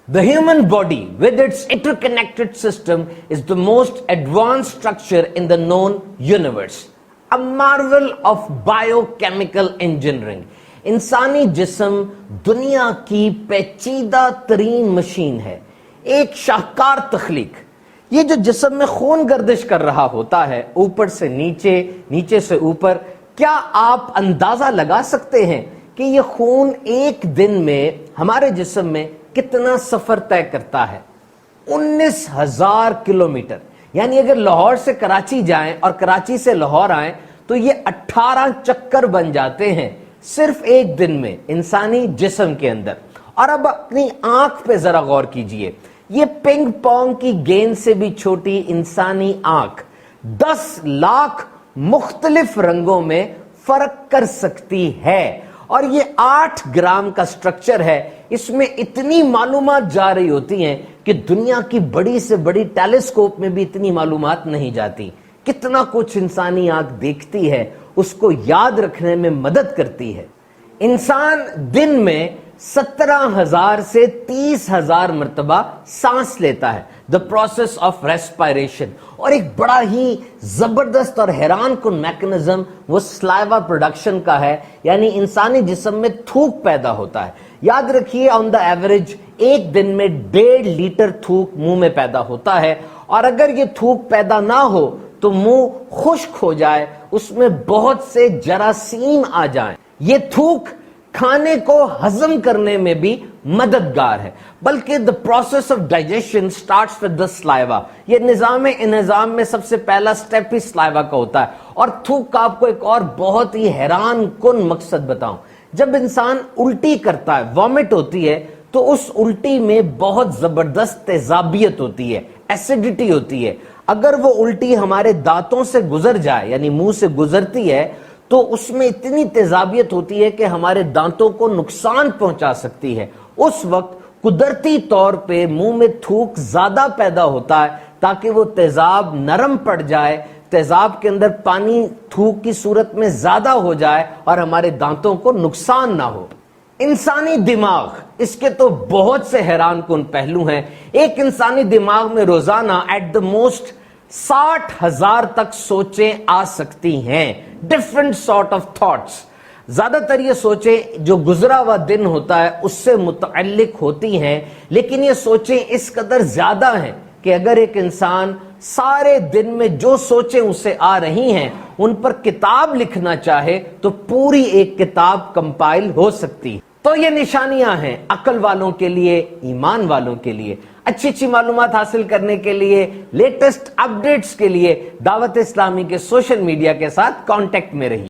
The human body, with its interconnected system, is the most advanced structure in the known universe. A marvel of biochemical engineering. इंसानी जिस्म दुनिया की पेचीदा तरीन machine है, एक शाहकार तख्लीक। ये जो जिस्म में खून गर्दिश कर रहा होता है, ऊपर से नीचे, नीचे से ऊपर, क्या आप अंदाजा लगा सकते हैं कि ये खून एक दिन में हमारे जिस्म में कितना सफर तय करता है? 19,000 किलोमीटर। यानी अगर लाहौर से कराची जाएं और कराची से लाहौर आएं तो ये 18 चक्कर बन जाते हैं सिर्फ एक दिन में इंसानी जिस्म के अंदर। और अब अपनी आंख पे जरा गौर कीजिए, ये पिंग पोंग की गेंद से भी छोटी इंसानी आंख 10 लाख मुख्तलिफ रंगों में फर्क कर सकती है। और ये 8 ग्राम का स्ट्रक्चर है, इसमें इतनी मालूमात जा रही होती हैं कि दुनिया की बड़ी से बड़ी टेलीस्कोप में भी इतनी मालूमात नहीं जाती। कितना कुछ इंसानी आंख देखती है, उसको याद रखने में मदद करती है। इंसान दिन में 17,000 से 30,000 मरतबा सांस लेता है, द प्रोसेस ऑफ रेस्पिरेशन। और एक बड़ा ही जबरदस्त और हैरान कुन मैकेनिज्म वो स्लाइवा प्रोडक्शन का है, यानी इंसानी जिस्म में थूक पैदा होता है। याद रखिए, ऑन द एवरेज एक दिन में 1.5 लीटर थूक मुंह में पैदा होता है। और अगर ये थूक पैदा ना हो तो मुंह खुश्क हो जाए, उसमें बहुत से जरासीम आ जाएं। ये थूक खाने को हजम करने में भी मददगार है, बल्कि the process of digestion starts with the saliva. ये निजाम में सबसे पहला स्टेप ही स्लाइवा का होता है। और थूक का आपको एक और बहुत ही हैरान कुन मकसद बताऊं, जब इंसान उल्टी करता है, वॉमिट होती है, तो उस उल्टी में बहुत जबरदस्त तेजाबियत होती है, एसिडिटी होती है। अगर वो उल्टी हमारे दांतों से गुजर जाए, यानी मुंह से गुजरती है, तो उसमें इतनी तेजाबियत होती है कि हमारे दांतों को नुकसान पहुंचा सकती है। उस वक्त कुदरती तौर पे मुंह में थूक ज्यादा पैदा होता है ताकि वो तेजाब नरम पड़ जाए, तेजाब के अंदर पानी थूक की सूरत में ज्यादा हो जाए और हमारे दांतों को नुकसान ना हो। इंसानी दिमाग, इसके तो बहुत से हैरान कुन पहलू हैं। एक इंसानी दिमाग में रोजाना एट द मोस्ट 60,000 तक सोचें आ सकती हैं, डिफरेंट सॉर्ट ऑफ थॉट्स। ज्यादातर ये सोचें जो गुजरा हुआ दिन होता है उससे मुतअल्लिक होती हैं, लेकिन ये सोचें इस कदर ज्यादा हैं कि अगर एक इंसान सारे दिन में जो सोचें उसे आ रही हैं उन पर किताब लिखना चाहे तो पूरी एक किताब कंपाइल हो सकती है। तो ये निशानियां हैं अक्ल वालों के लिए, ईमान वालों के लिए। अच्छी अच्छी मालूमात हासिल करने के लिए, लेटेस्ट अपडेट्स के लिए दावत इस्लामी के सोशल मीडिया के साथ कांटेक्ट में रहिए।